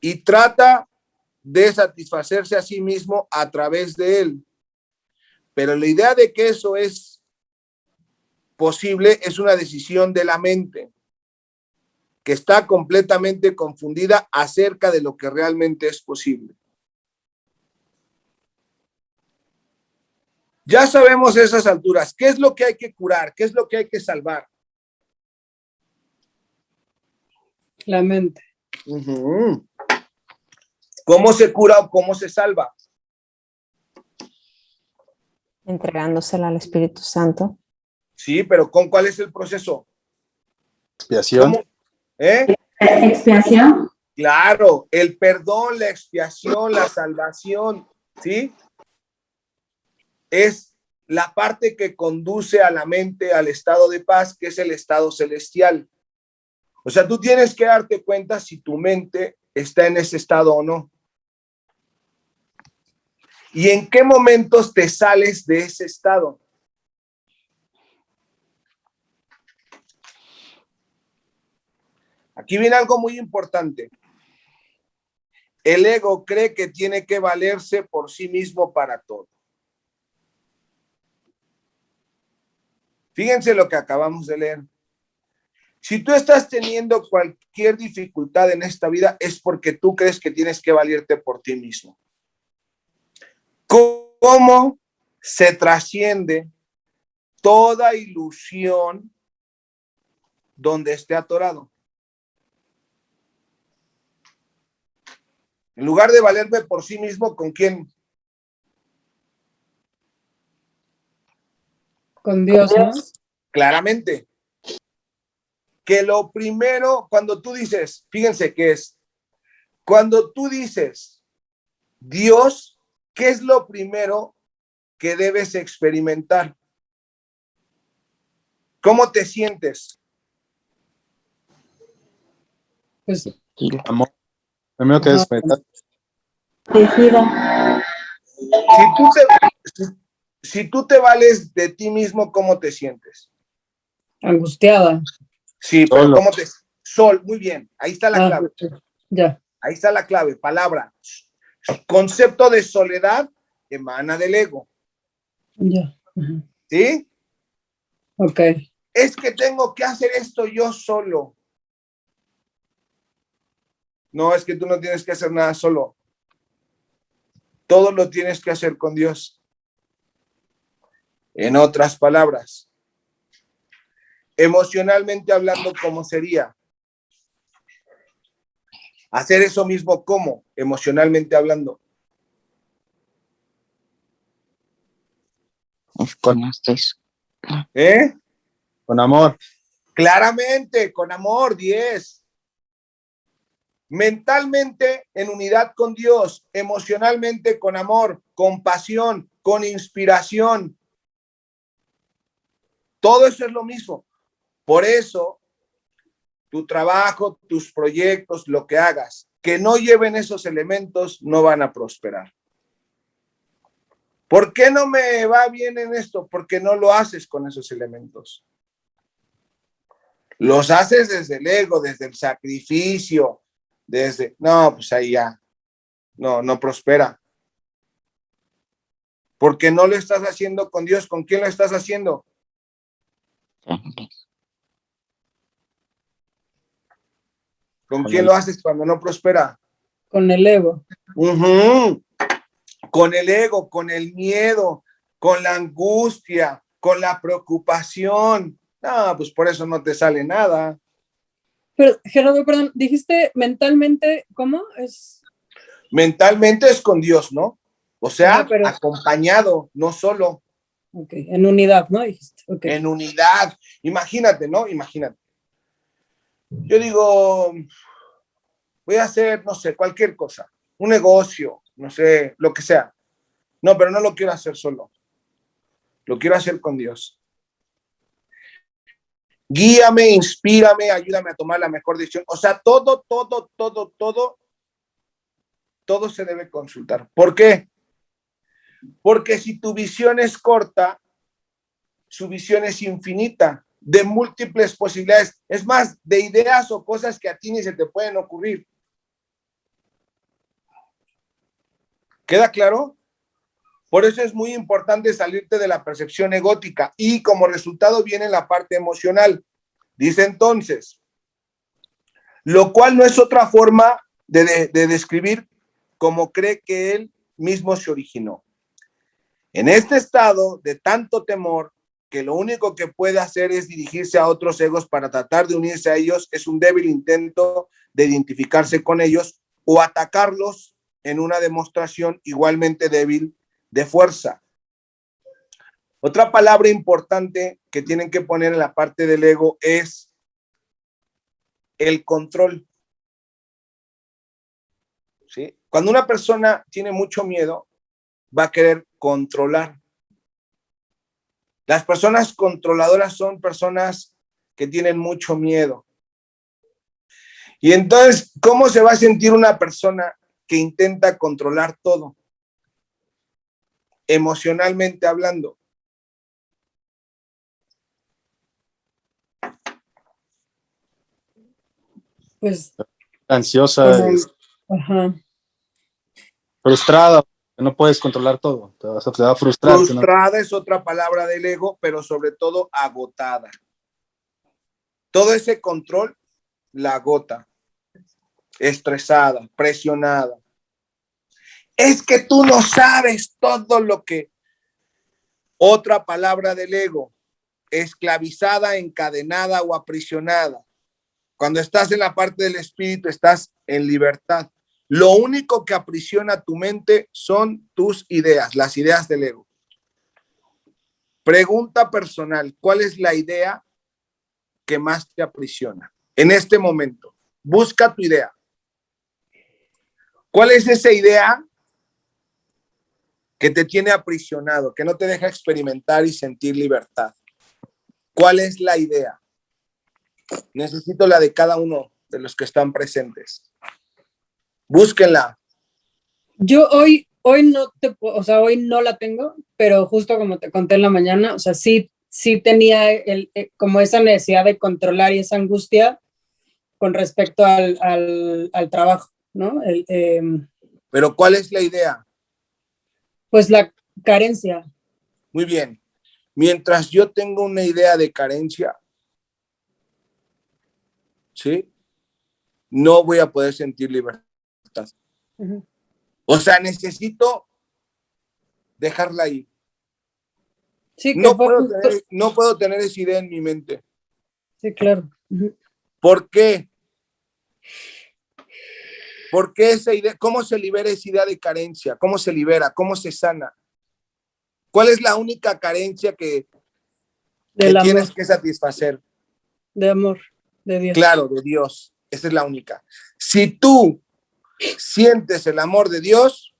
Y trata de satisfacerse a sí mismo a través de él. Pero la idea de que eso es posible es una decisión de la mente que está completamente confundida acerca de lo que realmente es posible. Ya sabemos a esas alturas qué es lo que hay que curar, qué es lo que hay que salvar. La mente. ¿Cómo se cura o cómo se salva? Entregándosela al Espíritu Santo. Sí, pero ¿cuál es el proceso? Expiación. ¿Cómo? ¿Eh? Expiación. Claro, el perdón, la expiación, la salvación, ¿sí? Es la parte que conduce a la mente al estado de paz, que es el estado celestial. O sea, tú tienes que darte cuenta si tu mente está en ese estado o no. ¿Y en qué momentos te sales de ese estado? Aquí viene algo muy importante. El ego cree que tiene que valerse por sí mismo para todo. Fíjense lo que acabamos de leer. Si tú estás teniendo cualquier dificultad en esta vida, es porque tú crees que tienes que valerte por ti mismo. ¿Cómo se trasciende toda ilusión donde esté atorado? En lugar de valerme por sí mismo, ¿con quién? Con Dios, ¿no? Claramente. Que lo primero, cuando tú dices, fíjense qué es, cuando tú dices Dios, ¿qué es lo primero que debes experimentar? ¿Cómo te sientes? Pues, Amor. Primero que despertar. Tejida. Si tú te vales de ti mismo, ¿cómo te sientes? angustiada. Sí, pero Solo. ¿cómo te? Muy bien, ahí está la clave. Ya. Ahí está la clave, palabra. Concepto de soledad emana del ego. Ya. Ajá. ¿Sí? Ok. Es que tengo que hacer esto yo solo. No, es que tú no tienes que hacer nada solo. Todo lo tienes que hacer con Dios. En otras palabras, emocionalmente hablando, ¿cómo sería? Hacer eso mismo, ¿cómo? Emocionalmente hablando. Es con esto. ¿Eh? Con amor. Claramente, con amor, 10. Mentalmente en unidad con Dios, emocionalmente con amor, con pasión, con inspiración. Todo eso es lo mismo. Por eso, tu trabajo, tus proyectos, lo que hagas, que no lleven esos elementos, no van a prosperar. ¿Por qué no me va bien en esto? Porque no lo haces con esos elementos. Los haces desde el ego, desde el sacrificio, desde... No, pues ahí ya. No prospera. Porque no lo estás haciendo con Dios. ¿Con quién lo estás haciendo? ¿Con quién lo haces cuando no prospera? Con el ego. Con el ego, con el miedo, con la angustia, con la preocupación. No, pues por eso no te sale nada. Pero, Gerardo, perdón, dijiste mentalmente, ¿cómo? Mentalmente es con Dios, ¿no? O sea, pero... acompañado, no solo. Ok, en unidad, ¿no? Dijiste. Okay. En unidad. Imagínate, ¿no? Imagínate. Yo digo, voy a hacer, no sé, cualquier cosa, un negocio, no sé, lo que sea. No, pero no lo quiero hacer solo. Lo quiero hacer con Dios. Guíame, inspírame, ayúdame a tomar la mejor decisión. O sea, todo se debe consultar. ¿Por qué? Porque si tu visión es corta, su visión es infinita, de múltiples posibilidades. Es más, de ideas o cosas que a ti ni se te pueden ocurrir. ¿Queda claro? Por eso es muy importante salirte de la percepción egótica y como resultado viene la parte emocional. Dice entonces, lo cual no es otra forma de describir cómo cree que él mismo se originó. En este estado de tanto temor, que lo único que puede hacer es dirigirse a otros egos para tratar de unirse a ellos, es un débil intento de identificarse con ellos o atacarlos en una demostración igualmente débil de fuerza. Otra palabra importante que tienen que poner en la parte del ego es el control. ¿Sí? Cuando una persona tiene mucho miedo, va a querer controlar. Las personas controladoras son personas que tienen mucho miedo. Y entonces, ¿cómo se va a sentir una persona que intenta controlar todo? Emocionalmente hablando. Pues... Ansiosa, Ajá. frustrada, no puedes controlar todo, te va a frustrar. Frustrada es otra palabra del ego, pero sobre todo agotada. Todo ese control la agota. Estresada, presionada. Es que tú no sabes todo lo que... Otra palabra del ego, esclavizada, encadenada o aprisionada. Cuando estás en la parte del espíritu, estás en libertad. Lo único que aprisiona tu mente son tus ideas, las ideas del ego. Pregunta personal, ¿cuál es la idea que más te aprisiona en este momento? Busca tu idea. ¿Cuál es esa idea que te tiene aprisionado, que no te deja experimentar y sentir libertad? ¿Cuál es la idea? Necesito la de cada uno de los que están presentes. Búsquenla. Yo hoy no hoy no la tengo, pero justo como te conté en la mañana, o sea, sí tenía como esa necesidad de controlar y esa angustia con respecto al trabajo, ¿no? Pero ¿cuál es la idea? Pues la carencia. Muy bien. Mientras yo tengo una idea de carencia, ¿sí? No voy a poder sentir libertad. Uh-huh. O sea, necesito dejarla ahí. Sí, no puedo tener esa idea en mi mente. Sí, claro. Uh-huh. ¿Por qué? ¿Por qué esa idea? ¿Cómo se libera esa idea de carencia? ¿Cómo se libera? ¿Cómo se sana? ¿Cuál es la única carencia que tienes que satisfacer? De amor, de Dios. Claro, de Dios. Esa es la única. Si tú sientes el amor de Dios,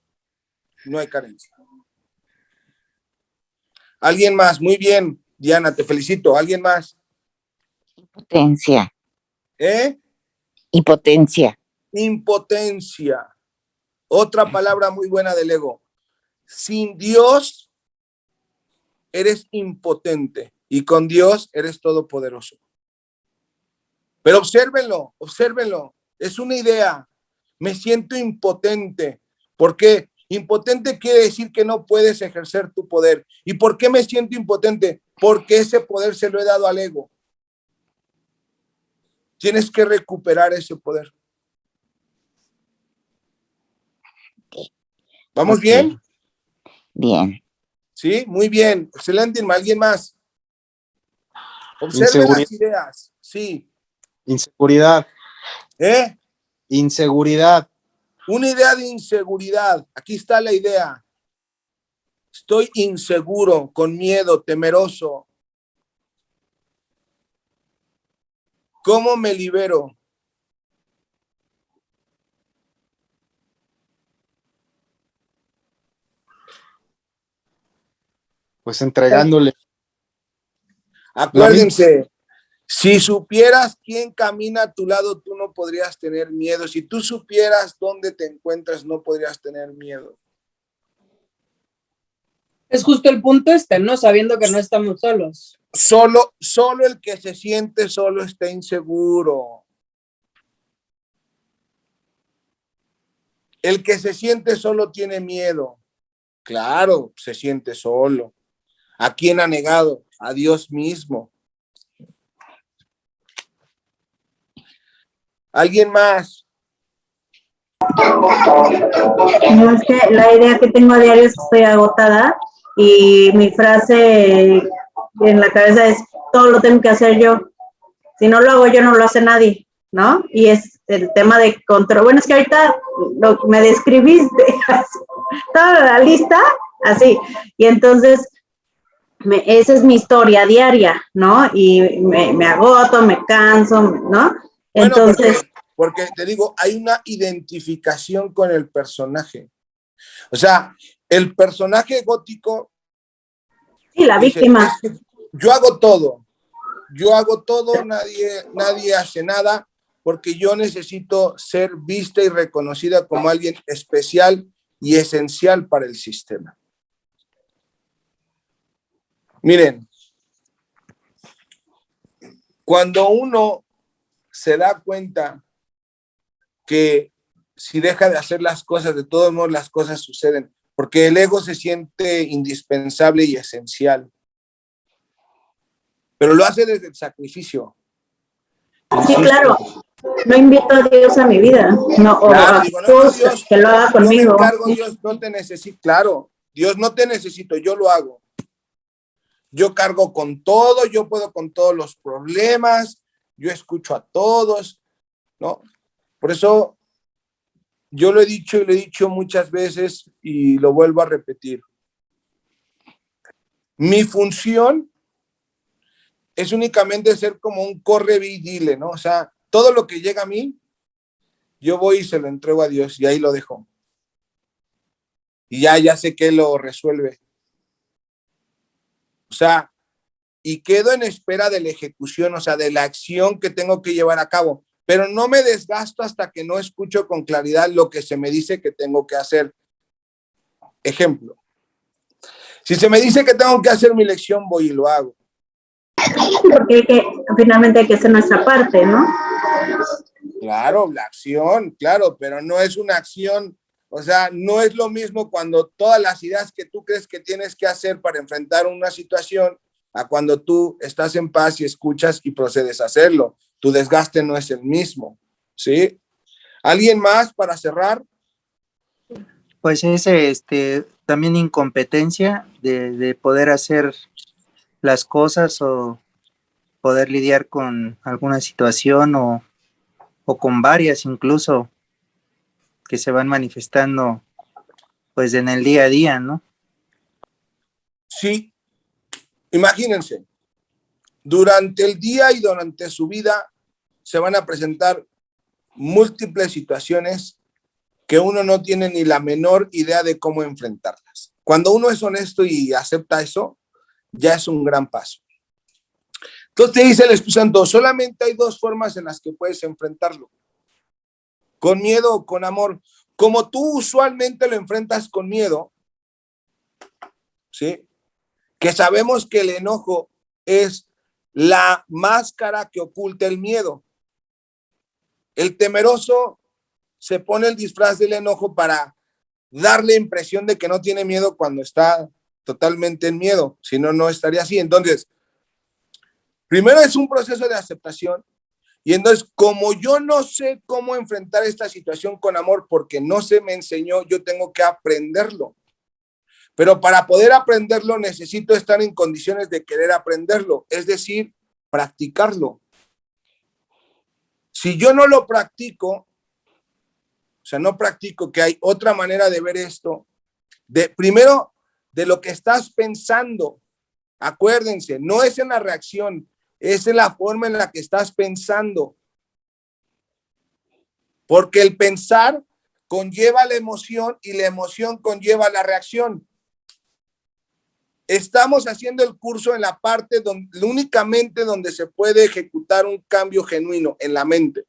no hay carencia. ¿Alguien más? Muy bien. Diana, te felicito. ¿Alguien más? Impotencia. ¿Eh? Impotencia. Impotencia. Otra palabra muy buena del ego. Sin Dios eres impotente y con Dios eres todopoderoso. Pero obsérvenlo, obsérvenlo. Es una idea. Me siento impotente. ¿Por qué? Impotente quiere decir que no puedes ejercer tu poder. ¿Y por qué me siento impotente? Porque ese poder se lo he dado al ego. Tienes que recuperar ese poder. ¿Vamos Ok. bien? Bien. Sí, muy bien. Excelente, Irma. ¿Alguien más? Observen Inseguridad. las ideas. Sí. Inseguridad. ¿Eh? Inseguridad. Una idea de inseguridad. Aquí está la idea. Estoy inseguro, con miedo, temeroso. ¿Cómo me libero? Pues entregándole. Acuérdense, si supieras quién camina a tu lado, tú no podrías tener miedo. Si tú supieras dónde te encuentras, no podrías tener miedo. Es justo el punto ¿no? Sabiendo que no estamos solos. Solo el que se siente solo está inseguro. El que se siente solo tiene miedo. Claro, se siente solo. ¿A quién ha negado? A Dios mismo. ¿Alguien más? No, es que la idea que tengo a diario es que estoy agotada y mi frase en la cabeza es, todo lo tengo que hacer yo. Si no lo hago yo, no lo hace nadie, ¿no? Y es el tema de control. Bueno, es que ahorita me describiste toda la lista, así. Y entonces, esa es mi historia diaria, ¿no? Y me agoto, me canso, ¿no? Bueno, Entonces, porque te digo, hay una identificación con el personaje. O sea, el personaje gótico sí, la dice, víctima. es que yo hago todo, nadie hace nada, porque yo necesito ser vista y reconocida como alguien especial y esencial para el sistema. Miren, cuando uno se da cuenta que si deja de hacer las cosas, de todos modos las cosas suceden, porque el ego se siente indispensable y esencial, pero lo hace desde el sacrificio. Sí, claro. No invito a Dios a mi vida, no, Claro, o a digo, no, Jesús, que lo haga no me conmigo. encargo, Dios, no te necesito. Claro, Dios, no te necesito, yo lo hago. Yo cargo con todo, yo puedo con todos los problemas, yo escucho a todos, ¿no? Por eso yo lo he dicho y lo he dicho muchas veces y lo vuelvo a repetir. Mi función es únicamente ser como un corre y dile, ¿no? O sea, todo lo que llega a mí, yo voy y se lo entrego a Dios y ahí lo dejo. Y ya sé que lo resuelve. O sea, y quedo en espera de la ejecución, o sea, de la acción que tengo que llevar a cabo, pero no me desgasto hasta que no escucho con claridad lo que se me dice que tengo que hacer. Ejemplo, si se me dice que tengo que hacer mi lección, voy y lo hago. Porque finalmente hay que hacer nuestra parte, ¿no? Claro, la acción, claro, pero no es una acción, o sea, no es lo mismo cuando todas las ideas que tú crees que tienes que hacer para enfrentar una situación, a cuando tú estás en paz y escuchas y procedes a hacerlo. Tu desgaste no es el mismo, ¿sí? ¿Alguien más para cerrar? Pues es también incompetencia de poder hacer las cosas o poder lidiar con alguna situación o con varias incluso que se van manifestando pues en el día a día, ¿no? Sí, imagínense, durante el día y durante su vida se van a presentar múltiples situaciones que uno no tiene ni la menor idea de cómo enfrentarlas. Cuando uno es honesto y acepta eso, ya es un gran paso. Entonces te dice el Espíritu Santo, solamente hay dos formas en las que puedes enfrentarlo. Con miedo o con amor. Como tú usualmente lo enfrentas con miedo, ¿sí? Que sabemos que el enojo es la máscara que oculta el miedo. El temeroso se pone el disfraz del enojo para darle impresión de que no tiene miedo cuando está totalmente en miedo, si no, no estaría así. Entonces, primero es un proceso de aceptación y entonces, como yo no sé cómo enfrentar esta situación con amor porque no se me enseñó, yo tengo que aprenderlo. Pero para poder aprenderlo necesito estar en condiciones de querer aprenderlo, es decir, practicarlo. Si yo no lo practico, o sea, no practico que hay otra manera de ver esto, primero de lo que estás pensando. Acuérdense, no es en la reacción, es en la forma en la que estás pensando. Porque el pensar conlleva la emoción y la emoción conlleva la reacción. Estamos haciendo el curso en la parte únicamente donde se puede ejecutar un cambio genuino en la mente.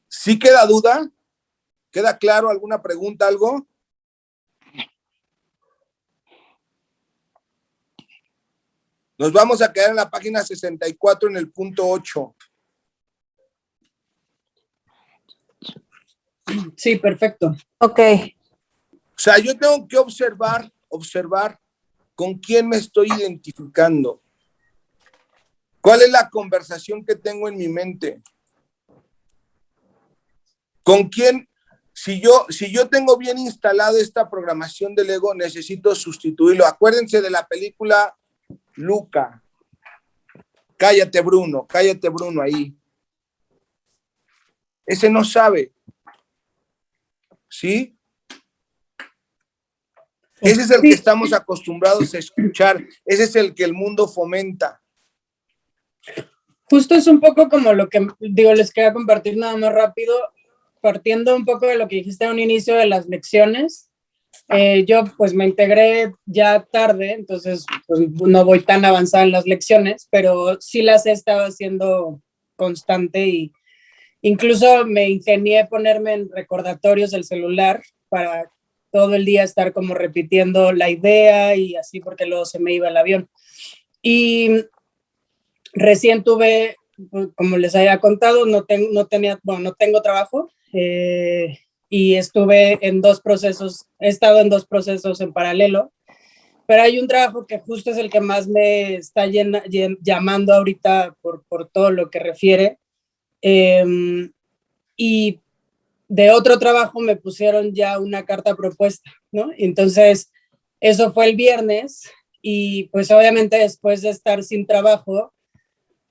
¿Sí queda duda? ¿Queda claro? ¿Alguna pregunta, algo? Nos vamos a quedar en la página 64 en el punto 8. Sí, perfecto. Ok, O sea, yo tengo que observar con quién me estoy identificando. ¿Cuál es la conversación que tengo en mi mente? ¿Con quién? Si yo tengo bien instalado esta programación del ego, necesito sustituirlo. Acuérdense de la película Luca. Cállate, Bruno, ahí. Ese no sabe. ¿Sí? Ese es el que estamos acostumbrados a escuchar. Ese es el que el mundo fomenta. Justo es un poco como lo que digo, les quería compartir nada más rápido, partiendo un poco de lo que dijiste a un inicio de las lecciones. Yo pues me integré ya tarde, entonces pues, no voy tan avanzada en las lecciones, pero sí las he estado haciendo constante y incluso me ingenié ponerme en recordatorios del celular para todo el día estar como repitiendo la idea y así porque luego se me iba el avión. Y recién tuve, como les había contado, no tengo trabajo y estuve en dos procesos, he estado en dos procesos en paralelo, pero hay un trabajo que justo es el que más me está llamando ahorita por todo lo que refiere. Y de otro trabajo me pusieron ya una carta propuesta, ¿no? Entonces, eso fue el viernes y pues obviamente después de estar sin trabajo,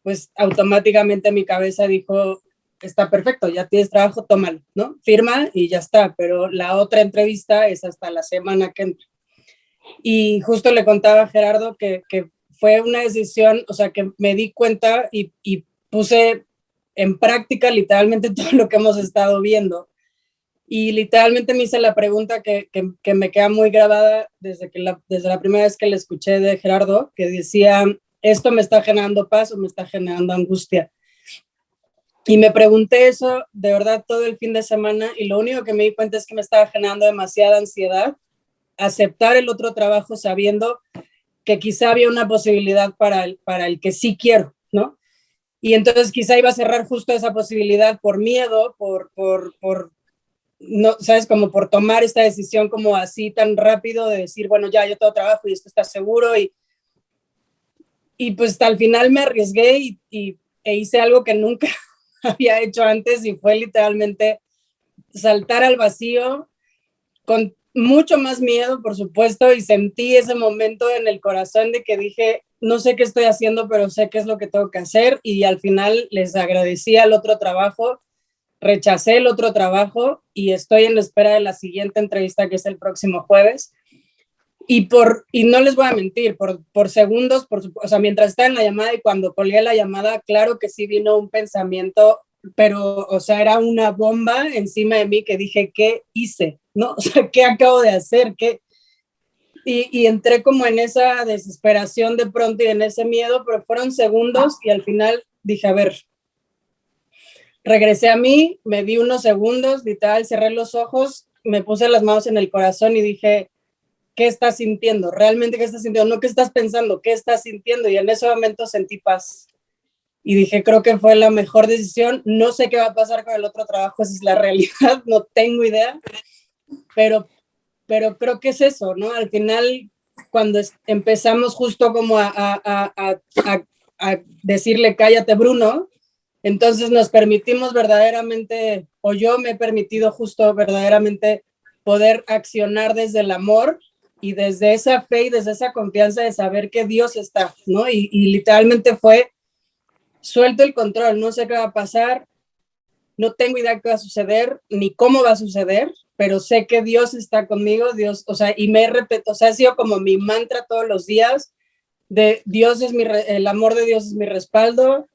pues automáticamente mi cabeza dijo, está perfecto, ya tienes trabajo, tómalo, ¿no? Firma y ya está, pero la otra entrevista es hasta la semana que entra. Y justo le contaba a Gerardo que fue una decisión, o sea, que me di cuenta y puse en práctica literalmente todo lo que hemos estado viendo. Y literalmente me hice la pregunta que me queda muy grabada desde la primera vez que la escuché de Gerardo, que decía, ¿esto me está generando paz o me está generando angustia? Y me pregunté eso de verdad todo el fin de semana y lo único que me di cuenta es que me estaba generando demasiada ansiedad aceptar el otro trabajo sabiendo que quizá había una posibilidad para el que sí quiero, ¿no? Y entonces quizá iba a cerrar justo esa posibilidad por miedo, por no, ¿sabes? Como por tomar esta decisión como así tan rápido de decir, bueno, ya yo tengo trabajo y esto está seguro y pues al final me arriesgué e hice algo que nunca había hecho antes y fue literalmente saltar al vacío con mucho más miedo, por supuesto, y sentí ese momento en el corazón de que dije, no sé qué estoy haciendo, pero sé qué es lo que tengo que hacer y al final les agradecí al otro trabajo, rechacé el otro trabajo y estoy en la espera de la siguiente entrevista que es el próximo jueves. Y no les voy a mentir, por segundos, o sea, mientras estaba en la llamada y cuando colgué la llamada, claro que sí vino un pensamiento, pero, o sea, era una bomba encima de mí que dije, ¿qué hice? ¿No? O sea, ¿qué acabo de hacer? y entré como en esa desesperación de pronto y en ese miedo, pero fueron segundos y al final dije, a ver, regresé a mí, me di unos segundos, literal, cerré los ojos, me puse las manos en el corazón y dije, ¿qué estás sintiendo? ¿Realmente qué estás sintiendo? No, ¿qué estás pensando? ¿Qué estás sintiendo? Y en ese momento sentí paz. Y dije, creo que fue la mejor decisión. No sé qué va a pasar con el otro trabajo, esa es la realidad, no tengo idea, pero creo que es eso, ¿no? Al final, cuando empezamos justo como a decirle, cállate, Bruno, entonces nos permitimos verdaderamente, o yo me he permitido justo verdaderamente poder accionar desde el amor y desde esa fe y desde esa confianza de saber que Dios está, ¿no? Y literalmente fue, suelto el control, no sé qué va a pasar, no tengo idea qué va a suceder, ni cómo va a suceder, pero sé que Dios está conmigo, Dios, o sea, y me repito, o sea, ha sido como mi mantra todos los días, de Dios es el amor de Dios es mi respaldo,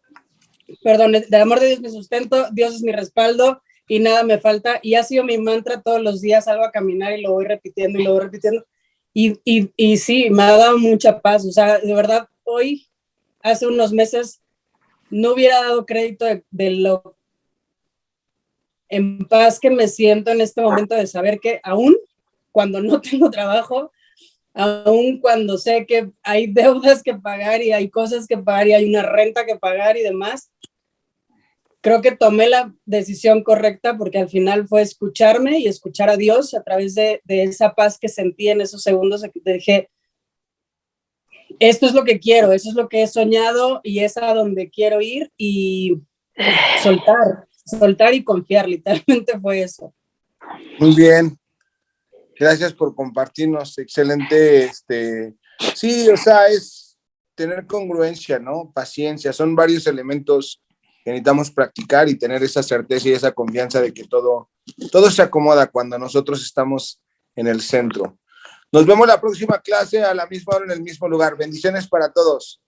perdón, el amor de Dios es mi sustento, Dios es mi respaldo y nada me falta, y ha sido mi mantra todos los días, salgo a caminar y lo voy repitiendo y lo voy repitiendo, y sí, me ha dado mucha paz, o sea, de verdad, hoy, hace unos meses, no hubiera dado crédito de lo en paz que me siento en este momento de saber que aún cuando no tengo trabajo, aún cuando sé que hay deudas que pagar y hay cosas que pagar y hay una renta que pagar y demás, creo que tomé la decisión correcta porque al final fue escucharme y escuchar a Dios a través de esa paz que sentí en esos segundos. Dije, esto es lo que quiero, eso es lo que he soñado y es a donde quiero ir y soltar y confiar, literalmente fue eso. Muy bien. Gracias por compartirnos. Excelente. Sí, o sea, es tener congruencia, ¿no? Paciencia. Son varios elementos que necesitamos practicar y tener esa certeza y esa confianza de que todo se acomoda cuando nosotros estamos en el centro. Nos vemos la próxima clase a la misma hora en el mismo lugar. Bendiciones para todos.